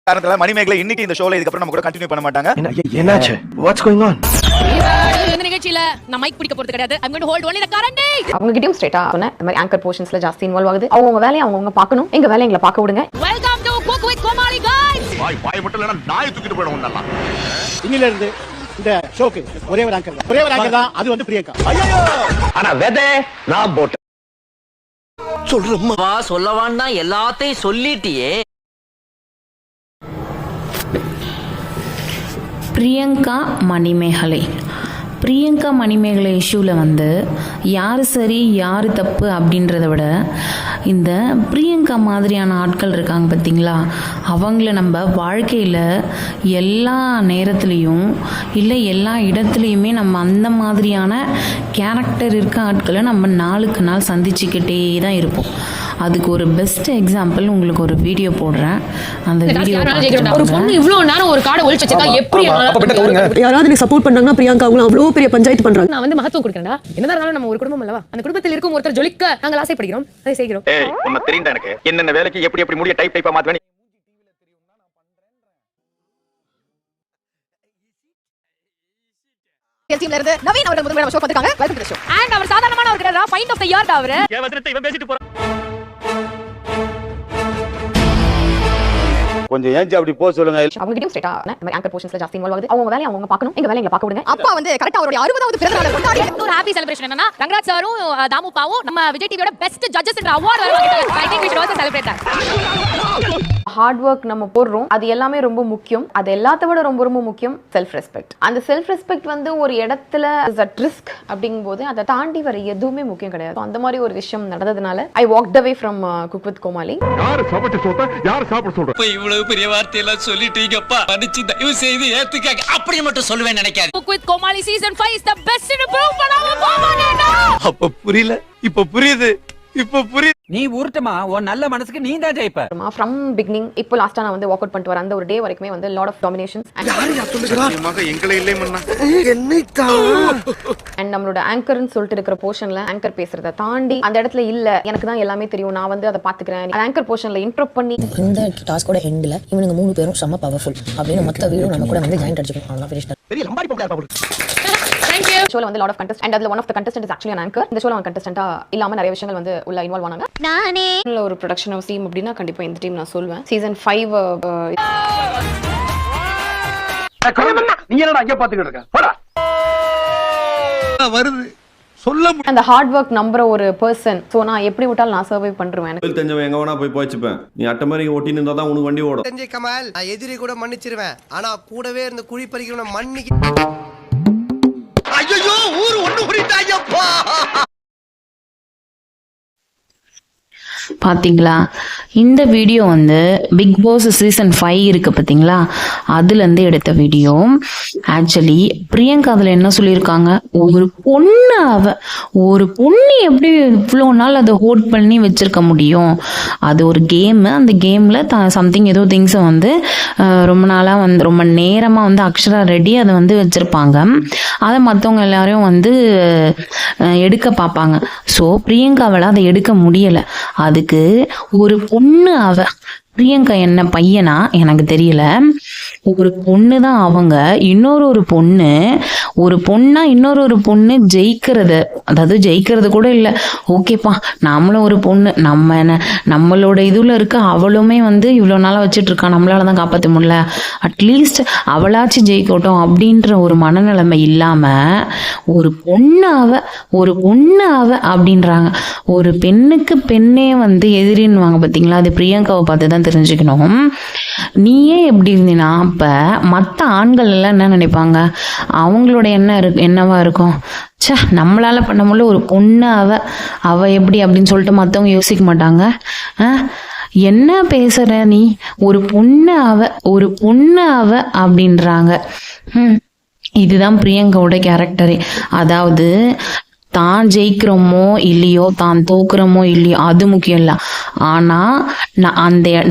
காரணத்தால மணிமேகலை இன்னைக்கு இந்த ஷோல இதுக்கு அப்புறம் நம்ம கூட கண்டினியூ பண்ண மாட்டாங்க. என்னாச்சு? What's going on? இந்த நிகழ்ச்சியில நான் மைக் பிடிக்க போறது கிடையாது. I'm going to hold only the current day. அவங்க கிட்டயும் ஸ்ட்ரைட்டா சொன்னேன், இந்த மாதிரி ஆங்கர் போர்ஷன்ஸ்ல ஜாஸ்தி இன்வால்வ் ஆகுது. அவங்க வேலையை அவங்க பார்க்கணும், எங்க வேலையை எங்களை பார்க்க விடுங்க. Welcome to Cook with Komali guys. வாய் மட்டும் இல்லனா நாய் தூக்கிட்டு போய்டும் நல்லா. இன்னில இருந்து இந்த ஷோக்கு ஒரே ஒரு ஆங்கர் தான், அது வந்து பிரியங்கா. ஐயோ ஆனா வெதே நான் போட்டேன். சொல்றம்மா சொல்லவான்னா எல்லாத்தையும் சொல்லிட்டியே. பிரியங்கா மணிமேகலை இஷ்யூவில் வந்து யார் சரி யார் தப்பு அப்படின்றத விட இந்த பிரியங்கா மாதிரியான ஆட்கள் இருக்காங்க பார்த்தீங்களா, அவங்கள நம்ம வாழ்க்கையில் எல்லா நேரத்துலேயும் இல்லை எல்லா இடத்துலையுமே நம்ம அந்த மாதிரியான கேரக்டர் இருக்க ஆட்களை நம்ம நாளுக்கு நாள் சந்திச்சுக்கிட்டே தான் இருப்போம். அதுக்கு ஒரு பெஸ்ட் எக்ஸாம்பிள் உங்களுக்கு ஒரு வீடியோ போடுறேன். அந்த வீடியோ ஒரு பொண்ணு இவ்வளவு நேரம் ஒரு காடை ஒளிச்சு வச்சிருக்கா, எப்படி யாராவது நீ சப்போர்ட் பண்ணாங்கன்னா பிரியங்கா அவங்களும் அவ்வளவு பெரிய பஞ்சாயத்து பண்றாங்க. நான் வந்து மகத்துவம் கொடுக்கறேன்டா. என்னதான் இருந்தாலும் நம்ம ஒரு குடும்பம் அல்லவா, அந்த குடும்பத்தில் இருக்கும் ஒருத்தர் ஜொலிக்க நாங்கள் ஆசைப்படுகிறோம், அதை செய்கிறோம். ஏய் உன்னை தெரியும்டா எனக்கு என்னென்ன வேலைக்கு எப்படி எப்படி முடிய டைப்பா மாத்துவேன். டீம்ல இருந்து நவீன் அவர்கள் முதல்ல நம்ம ஷோ பார்த்துக்காங்க. Welcome to the show. And அவர் சாதாரணமான ஒரு கிடையாது, ஃபைண்ட் ஆஃப் தி இயர் தான் அவரு. ஏன் வசனத்தை இவன் பேசிட்டு போறான். கொஞ்சம் ஏஞ்சி அப்படி போ சொல்லுங்க. அவங்க கிட்டயும் ஸ்ட்ரைட்டா இந்த மாதிரி ஆங்கர் போர்ஷன்ஸ்ல ஜாஸ்தி இன்வால்வ் ஆகுது. அவங்க வேலையை அவங்க பார்க்கணும், எங்க வேலையை எங்களை பார்க்க விடுங்க. அப்பா வந்து கரெக்ட்டா அவருடைய 60வது பிறந்த நாளை கொண்டாடி ஒரு ஹாப்பி செலிப்ரேஷன். என்னன்னா ரங்கராஜ் சாரும் தாமு பாவும் நம்ம விஜய் டிவியோட பெஸ்ட் ஜட்ஜஸ் என்ற அவார்ட் வர வாங்கிட்டாங்க. I think we should also celebrate that. Hard work நம்ம போடுறோம், அது எல்லாமே ரொம்ப முக்கியம். அது எல்லாத்த விட ரொம்ப ரொம்ப முக்கியம் செல்ஃப் ரெஸ்பெக்ட். அந்த செல்ஃப் ரெஸ்பெக்ட் வந்து ஒரு இடத்துல இஸ் அட் ரிஸ்க் அப்படிங்கும்போது அதை தாண்டி வர எதுவுமே முக்கியம் கிடையாது. அந்த மாதிரி ஒரு விஷயம் நடந்ததுனால I walked away from Cook with Comali. யார் சாப்பிட்டு சொல்றா? யார் சாப்பிட சொல்றா? இப்ப இவ்வளவு பெரிய வார்த்தையெல்லாம் சொல்லிட்டீங்கப்பா, மன்னிச்சு தயவு செய்து ஏத்துக்க. அப்படி மட்டும் சொல்லுவேன் நினைக்காது. Cook with Komali season 5 is the best in prove பண்ணாம போவானேடா. அப்ப புரியல, இப்ப புரியுது. நீ உருட்டமா, உன் நல்ல மனசுக்கு நீ தான் ஜெயிப்ப. ஃப்ரம் பிகினிங் இப்போ லாஸ்டா நான் வந்து வாக் அவுட் பண்ணிட்டு வரேன். அந்த ஒரு டே வரைக்குமே வந்து லாட் ஆஃப் டாமினேஷன்ஸ் எங்களை இல்லை மண்ணா அண்ட் நம்மளோட ஆங்கர்னு சொல்லிட்டு இருக்கிற போர்ஷன்ல ஆங்கர் பேசுறத தாண்டி அந்த இடத்துல இல்ல எனக்கு தான் எல்லாமே தெரியும், நான் வந்து அதை பாத்துக்கிறேன், ஆங்கர் போர்ஷன்ல இன்டரப்ட் பண்ணி இந்த டாஸ்கோட எண்ட்ல இவனுங்க 3 பேரும் செம்ம பவர்ஃபுல் அப்படின்னு மொத்த வீடும் நம்ம கூட வந்து ஜாயின் அடிச்சுக்கணும். அவ்வளவுதான் ஃபினிஷ். பெரிய லம்பாடி போட்டாரு. Thank you. ஷோல வந்து லாட் ஆஃப் கண்டெஸ்ட் அண்ட் அதுல one of the contestant is actually an anchor. இந்த ஷோல அவன் கண்டெஸ்டன்ட்டா இல்லாம நிறைய விஷயங்கள் வந்து உள்ள இன்வால்வ் ஆனாங்க. நானே ஒரு ப்ரொடக்ஷன் ஆஃப் டீம் அப்படினா கண்டிப்பா இந்த டீம் நான் சொல்வேன். சீசன் 5 நீ என்னடா அங்க பாத்துக்கிட்டு இருக்க? போடா. வருது சொல்ல முடியும். அந்த ஹார்ட் ஒர்க் நம்புற ஒரு பர்சன். சோ நான் எப்படி விட்டாலும் நான் சர்வை பண்றேன். கோயில் தெரிஞ்சவன் எங்க வேணா போய் போய்ச்சுப்பேன். நீ அட்ட மாதிரி ஒட்டி நின்றா தான் உனக்கு வண்டி ஓடும். தெரிஞ்ச கமல், நான் எதிரி கூட மன்னிச்சிருவேன், ஆனா கூடவே இருந்து குழி பறிக்கிறவன மன்னிக்க. ஐயோ ஊரு ஒண்ணு புரிட்டாயப்பா. பார்த்தீங்களா, இந்த வீடியோ வந்து பிக் பாஸ் சீசன் 5 இருக்கு பார்த்தீங்களா, அதுலேருந்து எடுத்த வீடியோ. ஆக்சுவலி பிரியங்கா அதில் என்ன சொல்லியிருக்காங்க, ஒரு பொண்ணு எப்படி இவ்வளோ நாள் அதை ஹோல்ட் பண்ணி வச்சிருக்க முடியும், அது ஒரு கேமு, அந்த கேமில் சம்திங் ஏதோ திங்ஸை வந்து ரொம்ப நாளாக வந்து ரொம்ப நேரமாக வந்து அக்ஷரா ரெடி அதை வந்து வச்சுருப்பாங்க, அதை மற்றவங்க எல்லாரையும் வந்து எடுக்க பார்ப்பாங்க. ஸோ பிரியங்காவால் அதை எடுக்க முடியலை. அதுக்கு ஒரு பொண்ணு பிரியங்கா என்ன பையனா எனக்கு தெரியல, ஒரு பொண்ணு தான் அவங்க. இன்னொரு பொண்ணு ஜெயிக்கிறது, அதாவது ஜெயிக்கிறது கூட இல்லை, ஓகேப்பா நம்மளும் ஒரு பொண்ணு, நம்மளோட இதுல இருக்க அவளுமே வந்து இவ்வளோ நாளாக வச்சுட்டு இருக்கா, நம்மளால தான் காப்பாற்ற முடியல, அட்லீஸ்ட் அவளாச்சும் ஜெயிக்கட்டும் அப்படின்ற ஒரு மனநிலைமை இல்லாம ஒரு பொண்ணு அப்படின்றாங்க. ஒரு பெண்ணுக்கு பெண்ணே வந்து எதிரின்னுவாங்க பார்த்தீங்களா, அது பிரியங்காவை பார்த்து தான் தெரிஞ்சுக்கணும். நீயே எப்படி இருந்தீனா அப்ப மற்ற ஆண்கள் எல்லாம் என்ன நினைப்பாங்க, அவங்களோட என்னவா இருக்கும், சே நம்மளால பண்ண முடியல, ஒரு பொண்ணு அவ எப்படி அப்படின்னு சொல்லிட்டு மற்றவங்க யோசிக்க மாட்டாங்க. என்ன பேசுற நீ, ஒரு பொண்ணு அவ அப்படின்றாங்க. இதுதான் பிரியங்காவோட கேரக்டரே. அதாவது தான் ஜெயிக்கிறோமோ இல்லையோ, தான் தோக்குறோமோ இல்லையோ, அது முக்கியம் இல்லை. ஆனால்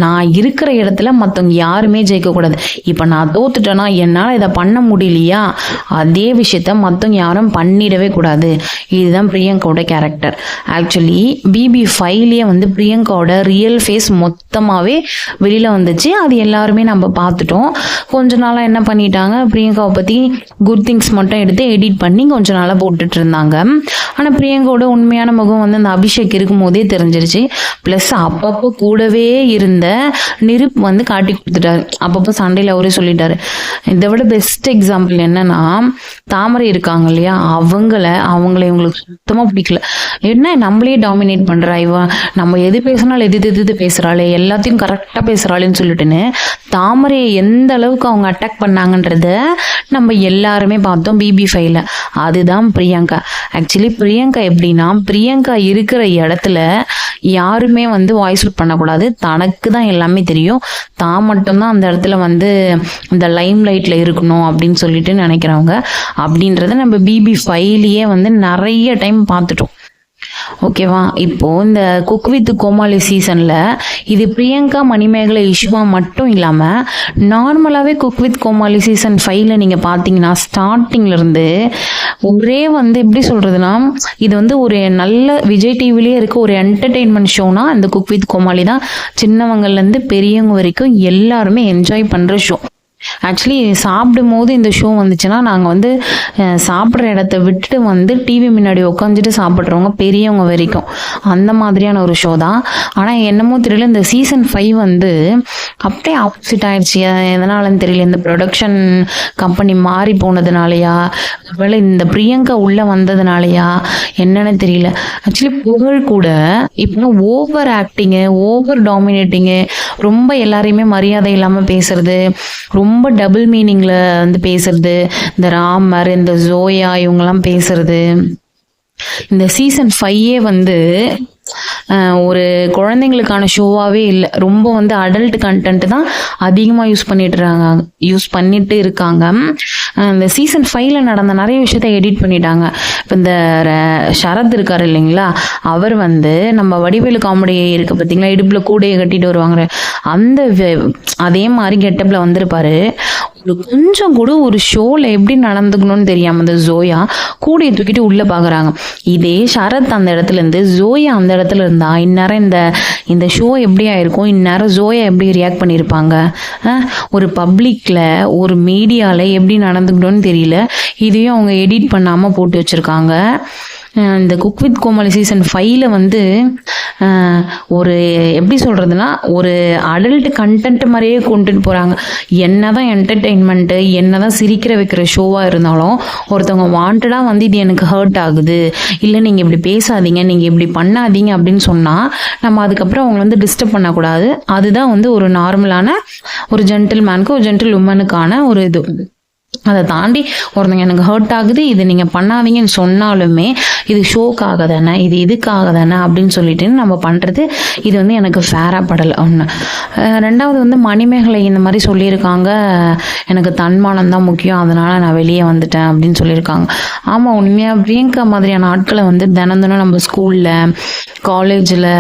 நான் இருக்கிற இடத்துல மற்றவங்க யாருமே ஜெயிக்கக்கூடாது. இப்போ நான் தோத்துட்டேன்னா என்னால் இதை பண்ண முடியலையா, அதே விஷயத்த மற்றவங்க யாரும் பண்ணிடவே கூடாது. இதுதான் பிரியங்காவோட கேரக்டர். ஆக்சுவலி BB5லயே வந்து பிரியங்காவோட ரியல் ஃபேஸ் மொத்தமாகவே வெளியில் வந்துச்சு. அது எல்லாருமே நம்ம பார்த்துட்டோம். கொஞ்ச நாளாக என்ன பண்ணிட்டாங்க, பிரியங்காவை பற்றி குட் திங்ஸ் மட்டும் எடுத்து எடிட் பண்ணி கொஞ்ச நாளாக போட்டுட்டு இருந்தாங்க. ஆனால் பிரியங்காவோட உண்மையான முகம் வந்து அந்த அபிஷேக் இருக்கும் போதே தெரிஞ்சிருச்சு. ப்ளஸ் அப்பப்போ கூடவே இருந்த நிருப் வந்து காட்டி கொடுத்துட்டாரு. அப்பப்போ சண்டையில் அவரே சொல்லிட்டாரு. இதை விட பெஸ்ட் எக்ஸாம்பிள் என்னன்னா, தாமரை இருக்காங்க இல்லையா, அவங்கள இவங்களுக்கு சுத்தமாக பிடிக்கல. என்ன நம்மளே டாமினேட் பண்ணுறா இவ, நம்ம எது பேசினாலும் எது பேசுகிறாளே, எல்லாத்தையும் கரெக்டாக பேசுகிறாளேன்னு சொல்லிட்டுன்னு தாமரையை எந்த அளவுக்கு அவங்க அட்டாக் பண்ணாங்கன்றத நம்ம எல்லாருமே பார்த்தோம் BB5ல. அதுதான் பிரியங்கா. ஆக்சுவலி பிரியங்கா எப்படின்னா, பிரியங்கா இருக்கிற இடத்துல யாருமே வந்து வாய்ஸ் அவுட் பண்ணக்கூடாது. தனக்கு தான் எல்லாமே தெரியும், தான் மட்டும்தான் அந்த இடத்துல வந்து இந்த லைம் லைட்ல இருக்கணும் அப்படின்னு சொல்லிட்டு நினைக்கிறவங்க. அப்படின்றத நம்ம BB5லயே வந்து நிறைய டைம் பார்த்துட்டோம். ஓகேவா? இப்போ இந்த குக் வித் கோமாளி சீசன்ல இது பிரியங்கா மணிமேகலை இஷ்யூவா மட்டும் இல்லாம நார்மலாவே குக் வித் கோமாளி சீசன் 5ல நீங்க பாத்தீங்கன்னா ஸ்டார்டிங்ல இருந்து ஒரே வந்து எப்படி சொல்றதுன்னா, இது வந்து ஒரு நல்ல விஜய் டிவிலேயே இருக்க ஒரு என்டர்டெயின்மெண்ட் ஷோனா இந்த குக் வித் கோமாளி தான். சின்னவங்கள்ல இருந்து பெரியவங்க வரைக்கும் எல்லாருமே என்ஜாய் பண்ற ஷோ. ஆக்சுவலி சாப்பிடும் போது இந்த ஷோ வந்துச்சுன்னா நாங்கள் வந்து சாப்பிட்ற இடத்த விட்டுட்டு வந்து டிவி முன்னாடி உட்காந்துட்டு சாப்பிட்றவங்க பெரியவங்க வரைக்கும் அந்த மாதிரியான ஒரு ஷோ தான். ஆனால் என்னமோ தெரியல, இந்த சீசன் 5 வந்து அப்படியே ஆப்போசிட் ஆயிடுச்சு. எதனாலன்னு தெரியல, இந்த ப்ரொடக்ஷன் கம்பெனி மாறி போனதுனாலயா, ஒருவேளை இந்த பிரியங்கா உள்ளே வந்ததுனாலயா என்னன்னு தெரியல. ஆக்சுவலி புகழ் கூட இப்போ ஓவர் ஆக்டிங்கு, ஓவர் டாமினேட்டிங்கு, ரொம்ப எல்லாரையுமே மரியாதை இல்லாமல் பேசுறது, ரொம்ப டபுள் மீனிங்ல வந்து பேசுறது, இந்த ராமர், இந்த ஜோயா இவங்கெல்லாம் பேசுறது. இந்த சீசன் 5 வந்து ஒரு குழந்தைங்களுக்கான ஷோவாகவே இல்லை. ரொம்ப வந்து அடல்ட் கண்டென்ட் தான் அதிகமாக யூஸ் பண்ணிட்டு இருக்காங்க. இந்த சீசன் 5ல நடந்த நிறைய விஷயத்த எடிட் பண்ணிட்டாங்க. இப்போ இந்த சரத் இருக்காரு இல்லைங்களா, அவர் வந்து நம்ம வடிவேலு காமெடி இருக்கு பார்த்தீங்களா, இடுப்பில் கூடையை கட்டிட்டு வருவாங்க, அந்த அதே மாதிரி கெட்டப்பில் வந்திருப்பாரு. கொஞ்சம் கூட ஒரு ஷோவில் எப்படி நடந்துக்கணும்னு தெரியாமல் இந்த ஜோயா கூடையை தூக்கிட்டு உள்ளே பார்க்குறாங்க. இதே சரத் அந்த இடத்துல இருந்து ஜோயா அந்த இடத்துல இருந்தா இந்நேரம் இந்த ஷோ எப்படி ஆயிருக்கும், இந்நேரம் ஜோயா எப்படி ரியாக்ட் பண்ணியிருப்பாங்க. ஒரு பப்ளிக்கில் ஒரு மீடியாவில் எப்படி நடந்துக்கணும்னு தெரியல. இதையும் அவங்க எடிட் பண்ணாமல் போட்டு வச்சுருக்காங்க. இந்த குக் வித் கோமாளி சீசன் 5ல வந்து ஒரு எப்படி சொல்கிறதுனா, ஒரு அடல்ட் கண்டென்ட் மாதிரியே கொண்டுட்டு போகிறாங்க. என்ன தான் என்டர்டெயின்மெண்ட்டு, என்ன தான் சிரிக்கிற வைக்கிற ஷோவாக இருந்தாலும் ஒருத்தவங்க வாண்டடாக வந்து இது எனக்கு ஹர்ட் ஆகுது, இல்லை நீங்கள் இப்படி பேசாதீங்க, நீங்கள் இப்படி பண்ணாதீங்க அப்படின்னு சொன்னால் நம்ம அதுக்கப்புறம் அவங்களை வந்து டிஸ்டர்ப் பண்ணக்கூடாது. அதுதான் வந்து ஒரு நார்மலான ஒரு ஜென்டில்மேனுக்கு, ஒரு ஜென்டில் உமனுக்கான ஒரு இது. அதை தாண்டி ஒருத்தங்க எனக்கு ஹர்ட் ஆகுது, இது நீங்கள் பண்ணாதீங்கன்னு சொன்னாலுமே இது ஷோக்காக தானே, இது இதுக்காக தானே அப்படின்னு சொல்லிட்டு நம்ம பண்ணுறது, இது வந்து எனக்கு ஃபேராக படலை. ஒன்று. ரெண்டாவது வந்து மணிமேகலை இந்த மாதிரி சொல்லியிருக்காங்க, எனக்கு தன்மானம் தான் முக்கியம், அதனால் நான் வெளியே வந்துட்டேன் அப்படின்னு சொல்லியிருக்காங்க. ஆமாம், உண்மையாக பிரியங்கா மாதிரியான ஆட்களை வந்து தினம் நம்ம ஸ்கூலில், காலேஜில்,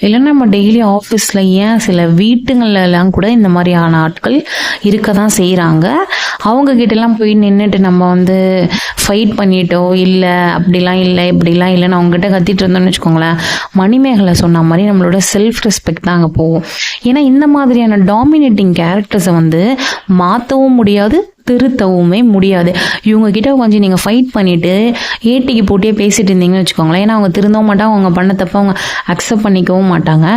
இல்லைன்னா நம்ம டெய்லி ஆஃபீஸில், ஏன் சில வீட்டுங்கள்லாம் கூட இந்த மாதிரியான ஆட்கள் இருக்க தான் செய்கிறாங்க. அவங்கக்கிட்டலாம் போய் நின்றுட்டு நம்ம வந்து ஃபைட் பண்ணிட்டோ, இல்லை அப்படிலாம் இல்லை இப்படிலாம் இல்லைன்னு அவங்ககிட்ட கத்திட்டு இருந்தோம்னு வச்சுக்கோங்களேன், மணிமேகலை சொன்ன மாதிரி நம்மளோட செல்ஃப் ரெஸ்பெக்ட் தான் அங்கே போகும். ஏன்னா இந்த மாதிரியான டாமினேட்டிங் கேரக்டர்ஸை வந்து மாற்றவும் முடியாது, திருத்தவுமே முடியாது. இவங்க கிட்ட கொஞ்சம் நீங்கள் ஃபைட் பண்ணிவிட்டு ஏட்டிக்கு போட்டியே பேசிட்டு இருந்தீங்கன்னு வச்சுக்கோங்களேன், ஏன்னா அவங்க திருந்தவும் மாட்டாங்க, அவங்க பண்ண தப்ப அவங்க அக்செப்ட் பண்ணிக்கவும் மாட்டாங்க.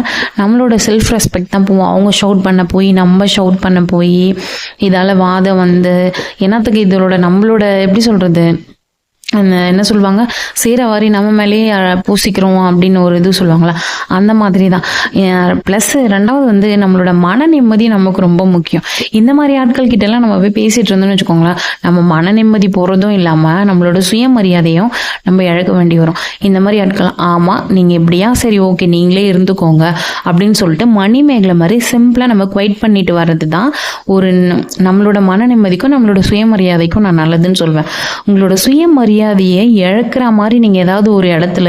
நம்மளோட செல்ஃப் ரெஸ்பெக்ட் தான் போவோம். அவங்க ஷவுட் பண்ண போய், நம்ம ஷவுட் பண்ண போய், இதால் வாதம் வந்து என்னத்துக்கு, இதோட நம்மளோட எப்படி சொல்கிறது, என்ன சொல்லுவாங்க, சேரவாரி நம்ம மேலேயே பூசிக்கிறோம் அப்படின்னு ஒரு இது சொல்லுவாங்களா, அந்த மாதிரி தான். ப்ளஸ் ரெண்டாவது வந்து நம்மளோட மன நிம்மதி நமக்கு ரொம்ப முக்கியம். இந்த மாதிரி ஆட்கள் கிட்டலாம் நம்ம போய் பேசிகிட்டு இருந்தோம்னு வச்சுக்கோங்களேன், நம்ம மன நிம்மதி போகிறதும் இல்லாமல் நம்மளோட சுயமரியாதையும் நம்ம இழக்க வேண்டி வரும். இந்த மாதிரி ஆட்கள், ஆமாம் நீங்கள் எப்படியா, சரி ஓகே நீங்களே இருந்துக்கோங்க அப்படின்னு சொல்லிட்டு மணிமேகலை மாதிரி சிம்பிளாக நம்ம குவைட் பண்ணிட்டு வர்றது தான் ஒரு நம்மளோட மன நிம்மதிக்கும் நம்மளோட சுயமரியாதைக்கும் நான் நல்லதுன்னு சொல்வேன். உங்களோட சுயமரியாதை சுயமரியாதையை இழக்கிற மாதிரி நீங்கள் ஏதாவது ஒரு இடத்துல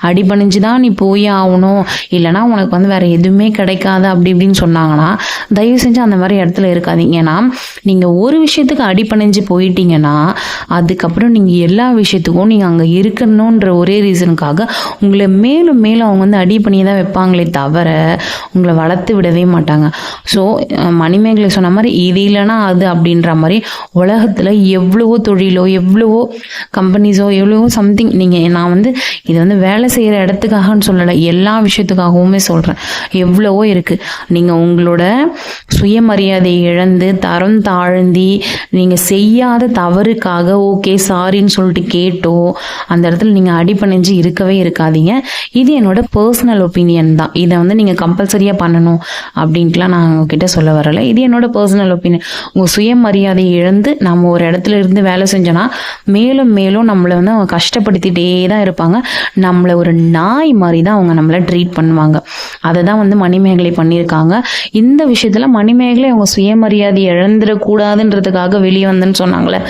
அடிபணிஞ்சு தான் நீ போய் ஆகணும், இல்லைனா உனக்கு வந்து வேறு எதுவுமே கிடைக்காது அப்படி இப்படின்னு சொன்னாங்கன்னா தயவு செஞ்சு அந்த மாதிரி இடத்துல இருக்காதீங்க. ஏன்னா நீங்கள் ஒரு விஷயத்துக்கு அடிபணிஞ்சு போயிட்டீங்கன்னா அதுக்கப்புறம் நீங்கள் எல்லா விஷயத்துக்கும் நீங்கள் அங்கே இருக்கணுன்ற ஒரே ரீசனுக்காக உங்களை மேலும் மேலும் அவங்க வந்து அடி பண்ணி தான் வைப்பாங்களே தவிர உங்களை வளர்த்து விடவே மாட்டாங்க. ஸோ மணிமேகலை சொன்ன மாதிரி இது இல்லைன்னா அது அப்படின்ற மாதிரி உலகத்தில் எவ்வளவோ தொழிலோ எவ்வளவோ கம்பெனிஸோ எவ்வளவோ சம்திங் நான் வந்து இது வந்து வேலை செய்கிற இடத்துக்காகன்னு சொல்லலை, எல்லா விஷயத்துக்காகவுமே சொல்கிறேன். எவ்வளவோ இருக்குது. நீங்கள் உங்களோட சுயமரியாதை இழந்து தரம் தாழ்ந்தி நீங்கள் செய்யாத தவறுக்காக ஓகே சாரின்னு சொல்லிட்டு கேட்டோ அந்த இடத்துல நீங்கள் அடிபணிஞ்சு இருக்கவே இருக்காதீங்க. இது என்னோட பர்சனல் ஒப்பீனியன் தான். இதை வந்து நீங்கள் கம்பல்சரியாக பண்ணணும் அப்படின்ட்டுலாம் நான் உங்ககிட்ட சொல்ல வரலை. இது என்னோட பர்சனல் ஒப்பீனியன். உங்கள் சுயமரியாதையை இழந்து நம்ம ஒரு இடத்துல இருந்து வேலை செஞ்சோன்னா மேலும் மேலும் நம்மளை வந்து அவங்க கஷ்டப்படுத்திகிட்டே தான் இருப்பாங்க. நம்மளை ஒரு நாய் மாதிரி தான் அவங்க நம்மளை ட்ரீட் பண்ணுவாங்க. அதை தான் வந்து மணிமேகலை பண்ணியிருக்காங்க. இந்த விஷயத்தில் மணிமேகலை அவங்க சுயமரியாதை இழந்துடக்கூடாதுன்றதுக்காக வெளியே வந்தேன்னு சொன்னாங்களே,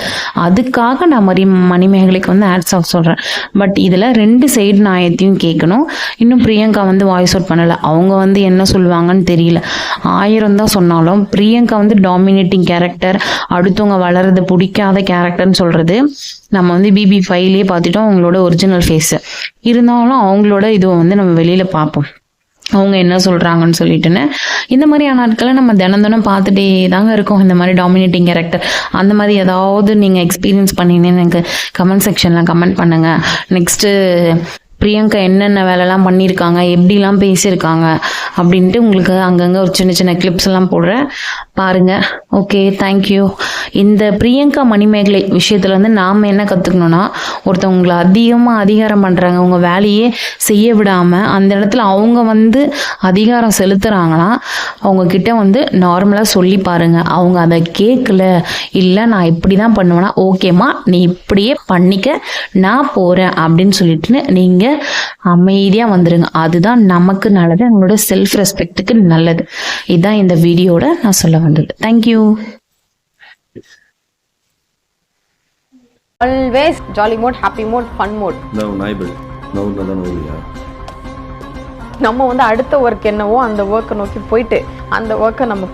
அதுக்காக நான் மணிமேகலைக்கு வந்து ஆட்ஸ் ஆஃப் சொல்கிறேன். பட் இதில் 2 சைடு நியாயத்தையும் கேட்கணும். இன்னும் பிரியங்கா வந்து வாய்ஸ் அவுட் பண்ணலை. அவங்க வந்து என்ன சொல்லுவாங்கன்னு தெரியல. 1000 தான் சொன்னாலும் பிரியங்கா வந்து டாமினேட்டிங் கேரக்டர், அடுத்தவங்க வளர்றது பிடிக்காத கேரக்டர்னு சொல்கிறது நம்ம வந்து BB5லேயே பார்த்துட்டோம் அவங்களோட ஒரிஜினல் ஃபேஸு. இருந்தாலும் அவங்களோட இதுவை வந்து நம்ம வெளியில் பார்ப்போம் அவங்க என்ன சொல்கிறாங்கன்னு சொல்லிட்டுன்னு. இந்த மாதிரியான நாட்களை நம்ம தினம் பார்த்துட்டே தாங்க இருக்கோம். இந்த மாதிரி டாமினேட்டிங் கேரக்டர் அந்த மாதிரி ஏதாவது நீங்கள் எக்ஸ்பீரியன்ஸ் பண்ணிங்கன்னு எனக்கு கமெண்ட் செக்ஷனில் கமெண்ட் பண்ணுங்கள். நெக்ஸ்ட்டு பிரியங்கா என்னென்ன வேலைலாம் பண்ணியிருக்காங்க, எப்படிலாம் பேசியிருக்காங்க அப்படின்ட்டு உங்களுக்கு அங்கங்கே ஒரு சின்ன கிளிப்ஸ் எல்லாம் போடுறேன், பாருங்கள். Okay, thank you. இந்த பிரியங்கா மணிமேகலை விஷயத்தில் வந்து நாம் என்ன கற்றுக்கணுன்னா, ஒருத்தவங்களை அதிகமாக அதிகாரம் பண்ணுறாங்க, அவங்க வேலையே செய்ய விடாமல் அந்த இடத்துல அவங்க வந்து அதிகாரம் செலுத்துகிறாங்கன்னா அவங்கக்கிட்ட வந்து நார்மலாக சொல்லி பாருங்கள். அவங்க அதை கேட்கல, இல்லை நான் இப்படி தான் பண்ணுவேன்னா ஓகேம்மா நீ இப்படியே பண்ணிக்க நான் போகிறேன் அப்படின்னு சொல்லிட்டு நீங்கள் அமைதியாக வந்துடுங்க. அதுதான் நமக்கு நல்லது, நம்மளோட செல்ஃப் ரெஸ்பெக்ட்டுக்கு நல்லது. இதுதான் இந்த வீடியோட நான் சொல்ல வந்தது. Thank you. Always jolly mode, happy mode, fun mode. நம்ம வந்து அடுத்த ஒர்க் என்னவோ அந்த ஒர்க்கை நோக்கி போயிட்டு அந்த ஒர்க்கை நம்ம